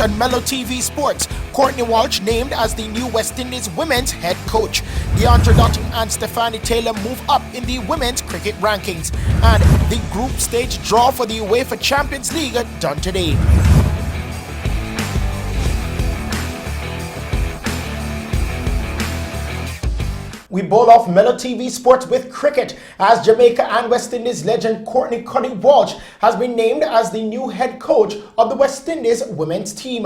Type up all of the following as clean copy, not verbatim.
on MELLO TV SPORTS. Courtney Walsh named as the new West Indies women's head coach. DeAndre Dotting and Stephanie Taylor move up in the women's cricket rankings. And the group stage draw for the UEFA Champions League done today. We bowl off MELLO TV Sports with cricket as Jamaica and West Indies legend Courtney Walsh has been named as the new head coach of the West Indies women's team.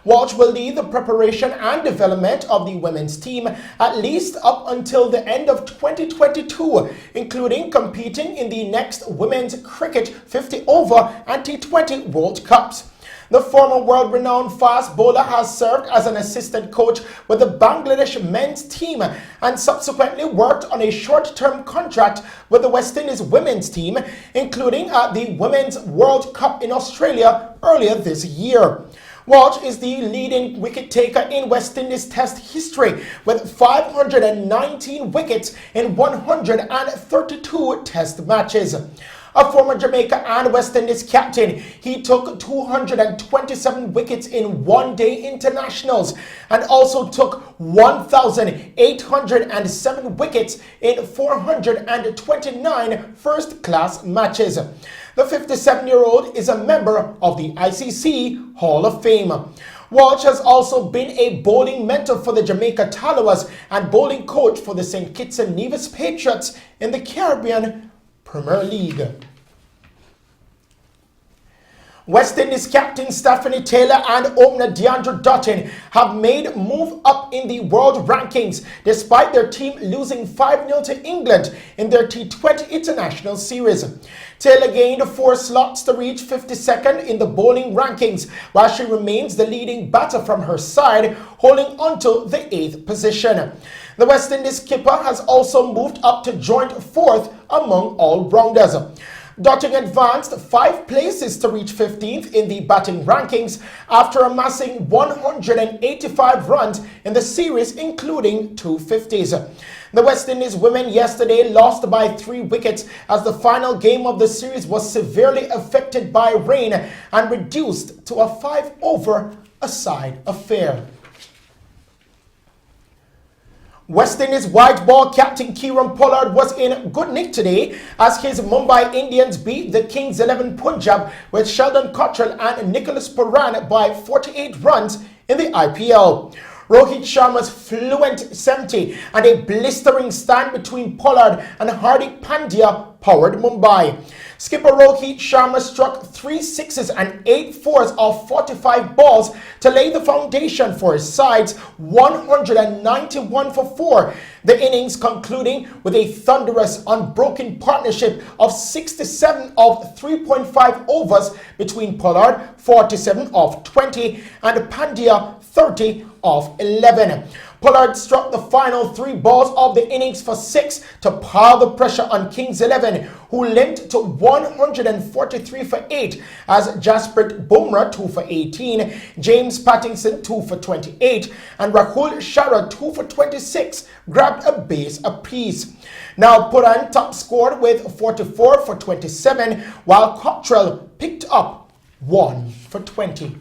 Walsh will lead the preparation and development of the women's team at least up until the end of 2022, including competing in the next Women's Cricket 50-over and T20 World Cups. The former world-renowned fast bowler has served as an assistant coach with the Bangladesh men's team and subsequently worked on a short-term contract with the West Indies women's team, including at the Women's World Cup in Australia earlier this year. Walsh is the leading wicket taker in West Indies Test history with 519 wickets in 132 Test matches. A former Jamaica and West Indies captain, he took 227 wickets in one-day internationals and also took 1,807 wickets in 429 first-class matches. The 57-year-old is a member of the ICC Hall of Fame. Walsh has also been a bowling mentor for the Jamaica Tallawahs and bowling coach for the St. Kitts and Nevis Patriots in the Caribbean Premier League. West Indies captain Stephanie Taylor and opener DeAndre Dotting have made move up in the world rankings despite their team losing 5-0 to England in their T20 International Series. Taylor gained 4 slots to reach 52nd in the bowling rankings, while she remains the leading batter from her side, holding onto the 8th position. The West Indies skipper has also moved up to joint 4th among all-rounders. Dotting advanced 5 places to reach 15th in the batting rankings after amassing 185 runs in the series, including 2 50s. The West Indies women yesterday lost by 3 wickets as the final game of the series was severely affected by rain and reduced to a 5-over-a-side affair. West Indies white ball captain Kieran Pollard was in good nick today as his Mumbai Indians beat the Kings 11 Punjab with Sheldon Cottrell and Nicholas Puran by 48 runs in the IPL. Rohit Sharma's fluent 70 and a blistering stand between Pollard and Hardik Pandya powered Mumbai. Skipper Rohit Sharma struck 3 sixes and 8 fours off 45 balls to lay the foundation for his side's 191 for 4. The innings concluding with a thunderous unbroken partnership of 67 of 3.5 overs between Pollard 47 of 20 and Pandya 30 of 11. Pollard struck the final 3 balls of the innings for 6 to pile the pressure on Kings 11, who limped to 143 for 8 as Jasprit Bumrah 2 for 18, James Pattinson 2 for 28, and Rahul Shara 2 for 26 grabbed a base apiece. Now Puran top scored with 44 for 27, while Cottrell picked up 1 for 20.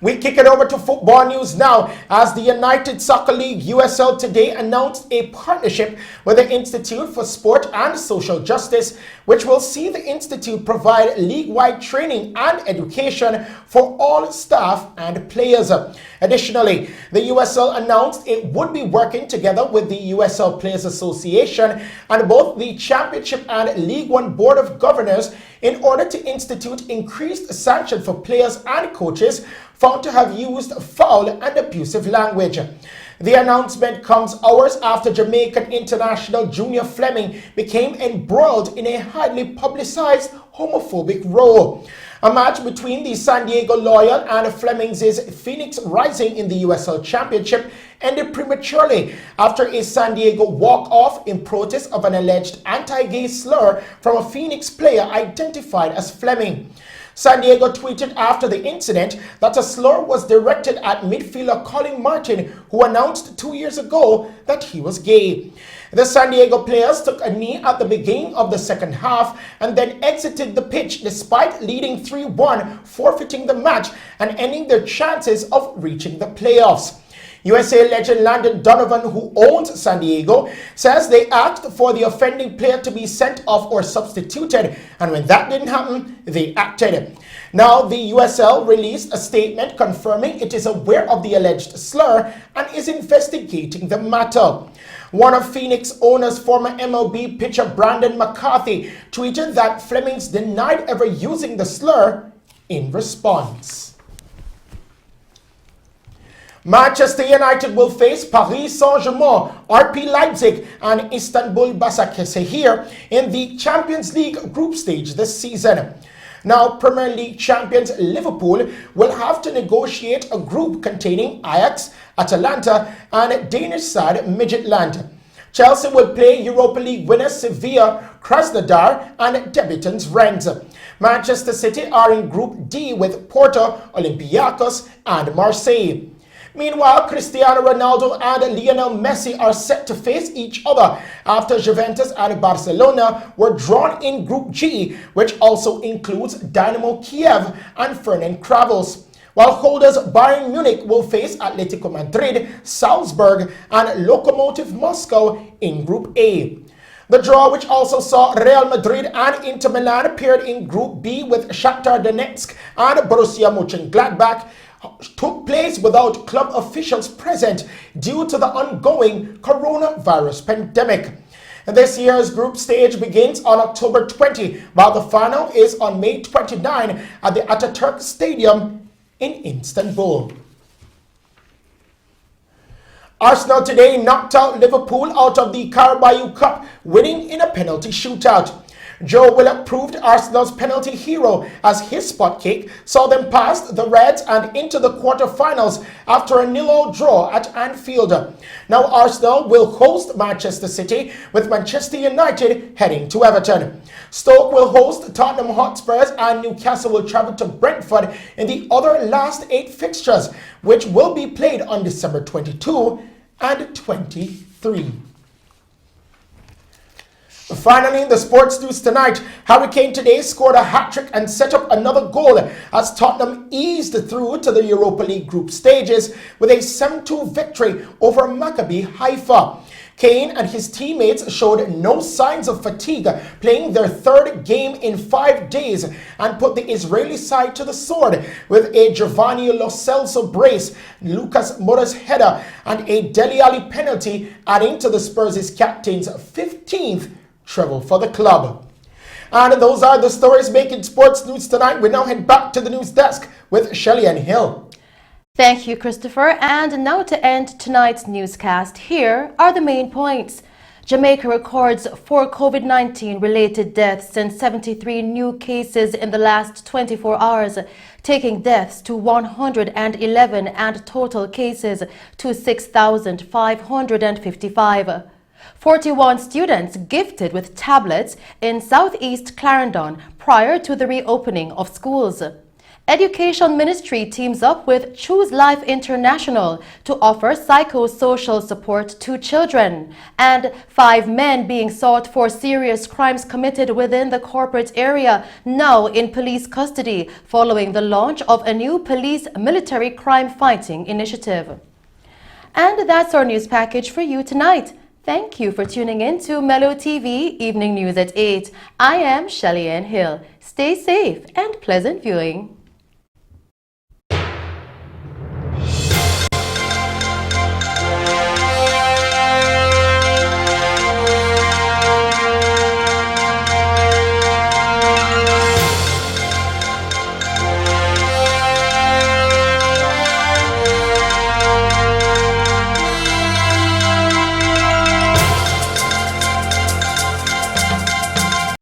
We kick it over to football news now as the United Soccer League USL today announced a partnership with the Institute for Sport and Social Justice, which will see the Institute provide league-wide training and education for all staff and players. Additionally, the USL announced it would be working together with the USL Players Association and both the Championship and League One Board of Governors in order to institute increased sanction for players and coaches found to have used foul and abusive language. The announcement comes hours after Jamaican international Junior Fleming became embroiled in a highly publicized homophobic row. A match between the San Diego Loyal and Fleming's Phoenix Rising in the USL Championship ended prematurely after a San Diego walk-off in protest of an alleged anti-gay slur from a Phoenix player identified as Fleming. San Diego tweeted after the incident that a slur was directed at midfielder Colin Martin, who announced 2 years ago that he was gay. The San Diego players took a knee at the beginning of the second half and then exited the pitch despite leading 3-1, forfeiting the match and ending their chances of reaching the playoffs. USA legend Landon Donovan, who owns San Diego, says they asked for the offending player to be sent off or substituted, and when that didn't happen, they acted. Now, the USL released a statement confirming it is aware of the alleged slur and is investigating the matter. One of Phoenix owner's former MLB pitcher Brandon McCarthy tweeted that Flemings denied ever using the slur in response. Manchester United will face Paris Saint-Germain, RB Leipzig and Istanbul Basaksehir in the Champions League group stage this season. Now, Premier League champions Liverpool will have to negotiate a group containing Ajax, Atalanta and Danish side Midtjylland. Chelsea will play Europa League winners Sevilla, Krasnodar and debutants Rennes. Manchester City are in Group D with Porto, Olympiacos and Marseille. Meanwhile, Cristiano Ronaldo and Lionel Messi are set to face each other after Juventus and Barcelona were drawn in Group G, which also includes Dynamo Kiev and Fernand Kravels. While holders Bayern Munich will face Atletico Madrid, Salzburg and Lokomotiv Moscow in Group A. The draw, which also saw Real Madrid and Inter Milan paired in Group B with Shakhtar Donetsk and Borussia Mönchengladbach, took place without club officials present due to the ongoing coronavirus pandemic. This year's group stage begins on October 20, while the final is on May 29 at the Ataturk Stadium in Istanbul. Arsenal today knocked out Liverpool out of the Carabao Cup, winning in a penalty shootout. Joe Willock proved Arsenal's penalty hero as his spot kick saw them past the Reds and into the quarterfinals after a 0-0 draw at Anfield. Now Arsenal will host Manchester City, with Manchester United heading to Everton. Stoke will host Tottenham Hotspurs and Newcastle will travel to Brentford in the other last 8 fixtures, which will be played on December 22 and 23. Finally, in the sports news tonight, Harry Kane today scored a hat-trick and set up another goal as Tottenham eased through to the Europa League group stages with a 7-2 victory over Maccabi Haifa. Kane and his teammates showed no signs of fatigue, playing their 3rd game in 5 days, and put the Israeli side to the sword with a Giovanni Lo Celso brace, Lucas Moura's header and a Dele Alli penalty, adding to the Spurs' captain's 15th treble for the club. And those are the stories making sports news tonight. We now head back to the news desk with Shelly-Ann Hill. Thank you, Christopher. And now to end tonight's newscast, here are the main points. Jamaica records 4 COVID-19 related deaths and 73 new cases in the last 24 hours, taking deaths to 111 and total cases to 6,555. 41 students gifted with tablets in Southeast Clarendon prior to the reopening of schools. Education Ministry teams up with Choose Life International to offer psychosocial support to children. And 5 men being sought for serious crimes committed within the corporate area now in police custody following the launch of a new police military crime fighting initiative. And that's our news package for you tonight. Thank you for tuning in to MELLO TV Evening News at 8. I am Shelly-Ann Hill. Stay safe and pleasant viewing.